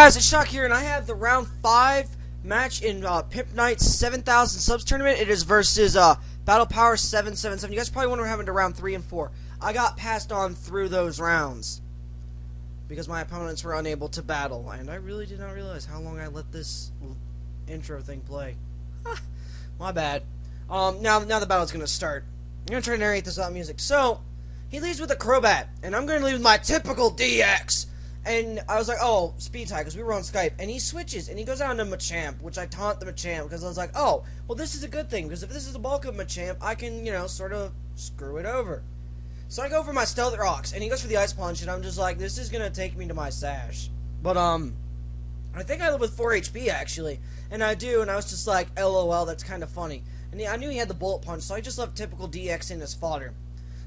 guys, it's Shock here, and I have the round 5 match in PIMPNITE's 7,000 subs tournament. It is versus battlepower777. You guys probably wonder what happened to round 3 and 4. I got passed on through those rounds because my opponents were unable to battle, and I really did not realize how long I let this intro thing play. My bad. Now the battle's gonna start. I'm gonna try to narrate this without music. So he leads with a Crobat, and I'm gonna lead with my typical DX. And I was like, oh, speed tie, because we were on Skype. And he switches, and he goes down to Machamp, which I taunt the Machamp, because I was like, oh, well, this is a good thing, because if this is the bulk of Machamp, I can, you know, sort of screw it over. So I go for my Stealth Rocks, and he goes for the Ice Punch, and I'm just like, this is going to take me to my sash. But, I think I live with 4 HP, actually. And I do, and I was just like, LOL, that's kind of funny. And I knew he had the Bullet Punch, so I just left typical DX in as fodder.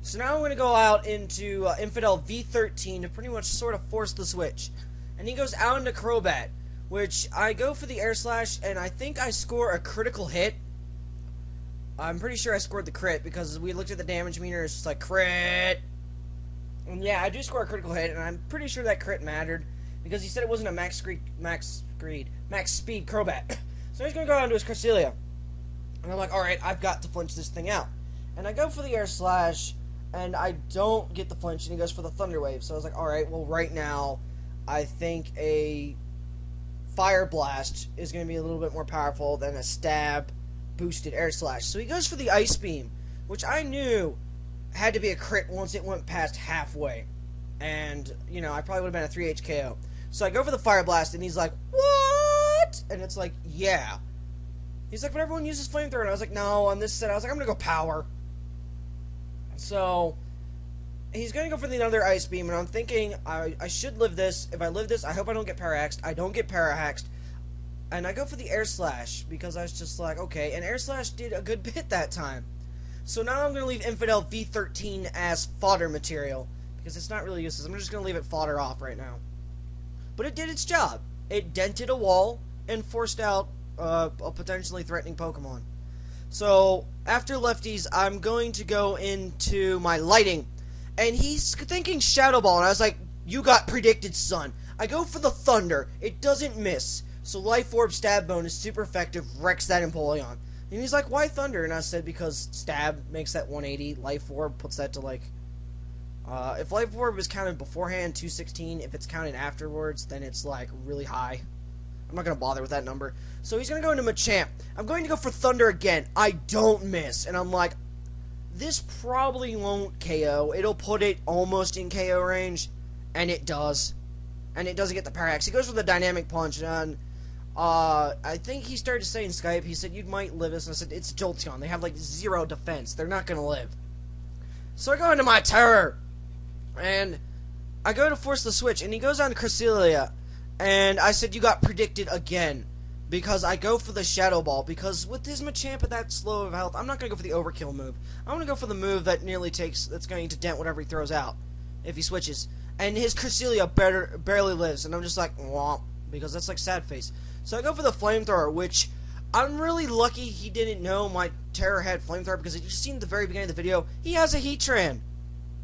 So now I'm going to go out into Infidel V13 to pretty much sort of force the switch. And he goes out into Crobat, which I go for the Air Slash, and I think I score a critical hit. I'm pretty sure I scored the crit, because we looked at the damage meter, it's just like, crit! And yeah, I do score a critical hit, and I'm pretty sure that crit mattered, because he said it wasn't a max speed Crobat. So he's going to go out into his Cresselia. And I'm like, alright, I've got to flinch this thing out. And I go for the Air Slash, and I don't get the flinch, and he goes for the Thunder Wave. So I was like, alright, well, right now, I think a Fire Blast is going to be a little bit more powerful than a Stab boosted Air Slash. So he goes for the Ice Beam, which I knew had to be a crit once it went past halfway. And, you know, I probably would have been a 3H KO. So I go for the Fire Blast, and he's like, what? And it's like, yeah. He's like, but everyone uses Flamethrower. And I was like, no, on this set, I was like, I'm going to go Power. So he's going to go for the other Ice Beam, and I'm thinking I should live this. If I live this, I hope I don't get Parahaxed. I don't get Parahaxed. And I go for the Air Slash, because I was just like, okay, and Air Slash did a good bit that time. So now I'm going to leave Infidel V13 as fodder material, because it's not really useless. I'm just going to leave it fodder off right now. But it did its job. It dented a wall and forced out a potentially threatening Pokemon. So, after lefties, I'm going to go into my lighting. And he's thinking Shadow Ball, and I was like, you got predicted, son. I go for the Thunder. It doesn't miss. So Life Orb Stab Bone is super effective, wrecks that Empoleon. And he's like, why Thunder? And I said, because Stab makes that 180, Life Orb puts that to like... if Life Orb is counted beforehand, 216. If it's counted afterwards, then it's like really high. I'm not going to bother with that number. So he's going to go into Machamp. I'm going to go for Thunder again. I don't miss. And I'm like, this probably won't KO. It'll put it almost in KO range. And it does. And it doesn't get the Parahax. He goes for the Dynamic Punch. And I think he started to say in Skype, he said, you might live this. And I said, it's Jolteon. They have like 0 defense. They're not going to live. So I go into my Terror. And I go to force the switch. And he goes on to Cresselia. And I said, you got predicted again. Because I go for the Shadow Ball. Because with his Machamp at that slow of health, I'm not going to go for the Overkill move. I'm going to go for the move that nearly takes, that's going to dent whatever he throws out. If he switches. And his Cresselia barely lives. And I'm just like, womp. Because that's like sad face. So I go for the Flamethrower, which I'm really lucky he didn't know my Terror had Flamethrower. Because if you've seen at the very beginning of the video, he has a Heatran.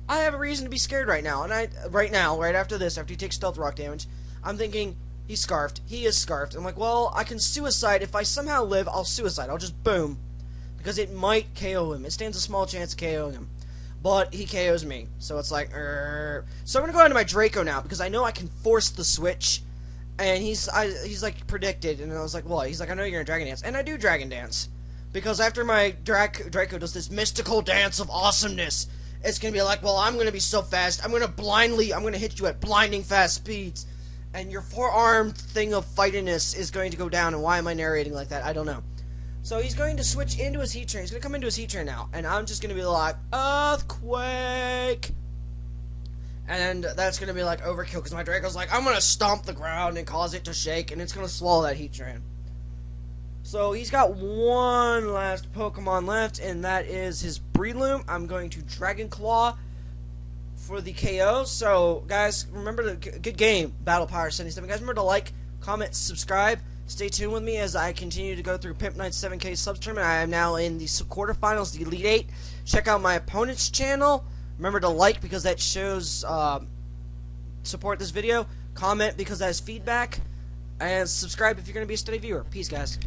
I have a reason to be scared right now. And right after this, after he takes Stealth Rock damage, I'm thinking, he's Scarfed. He is Scarfed. I'm like, well, I can Suicide. If I somehow live, I'll Suicide. I'll just boom. Because it might KO him. It stands a small chance of KOing him. But he KOs me. So it's like, So I'm going to go into my Draco now, because I know I can force the switch. And he's like, predicted. And I was like, well, he's like, I know you're going to Dragon Dance. And I do Dragon Dance. Because after my Draco does this mystical dance of awesomeness, it's going to be like, well, I'm going to be so fast. I'm going to hit you at blinding fast speeds. And your four-armed thing of fightiness is going to go down, and why am I narrating like that? I don't know. So he's going to switch into his Heatran. He's going to come into his Heatran now, and I'm just going to be like, Earthquake! And that's going to be like overkill, because my Draco's like, I'm going to stomp the ground and cause it to shake, and it's going to swallow that Heatran. So he's got one last Pokemon left, and that is his Breloom. I'm going to Dragon Claw for the KO. So, guys, remember good game, battlepower777. Guys, remember to like, comment, subscribe. Stay tuned with me as I continue to go through PIMPNITE's 7K subs tournament. I am now in the quarterfinals, the Elite 8. Check out my opponent's channel. Remember to like, because that shows support this video. Comment, because that is feedback. And subscribe if you're going to be a steady viewer. Peace, guys.